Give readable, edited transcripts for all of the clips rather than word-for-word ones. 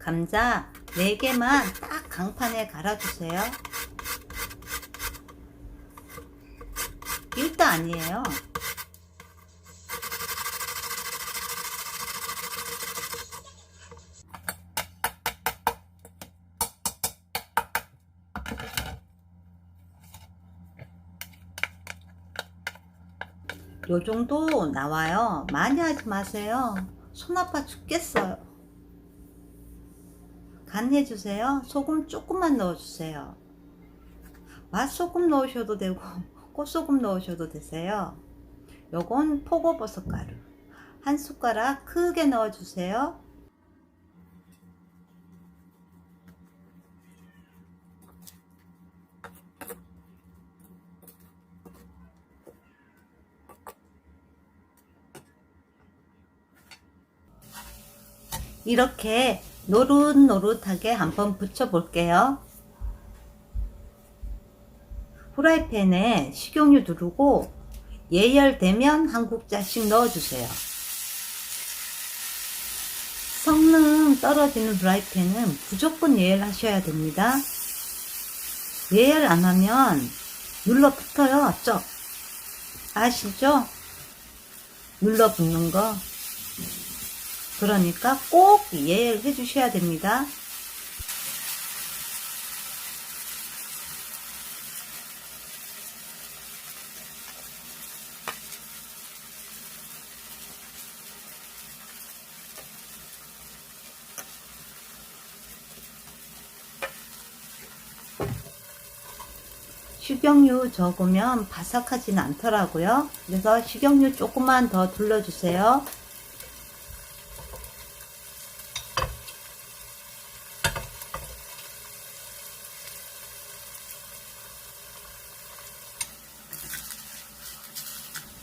감자 4개만 딱 강판에 갈아주세요. 1도 아니에요. 요 정도 나와요. 많이 하지 마세요. 손 아파 죽겠어요. 간 해주세요. 소금 조금만 넣어주세요. 맛소금 넣으셔도 되고 꽃소금 넣으셔도 되세요. 요건 포고버섯 가루 한 숟가락 크게 넣어주세요. 이렇게 노릇노릇하게 한번 부쳐 볼게요. 후라이팬에 식용유 두르고 예열되면 한 국자씩 넣어주세요. 성능 떨어지는 후라이팬은 무조건 예열하셔야 됩니다. 예열 안 하면 눌러붙어요. 쩍 아시죠? 눌러붙는 거. 그러니까 꼭 예열해 주셔야 됩니다. 식용유 적으면 바삭하지는 않더라고요. 그래서 식용유 조금만 더 둘러주세요.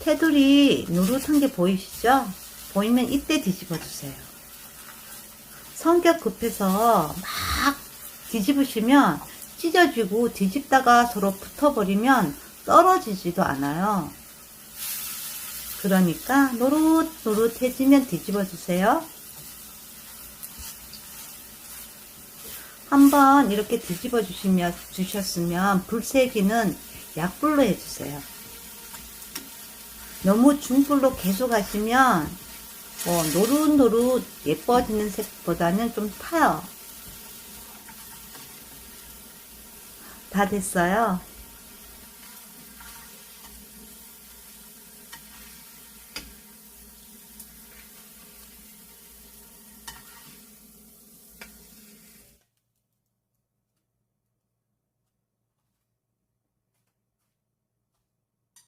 테두리 노릇한 게 보이시죠? 보이면 이때 뒤집어 주세요. 성격 급해서 막 뒤집으시면 찢어지고 뒤집다가 서로 붙어버리면 떨어지지도 않아요. 그러니까 노릇노릇해지면 뒤집어 주세요. 한번 이렇게 뒤집어 주셨으면 불세기는 약불로 해주세요. 너무 중불로 계속 하시면 노릇노릇 예뻐지는 색보다는 좀 타요. 다 됐어요.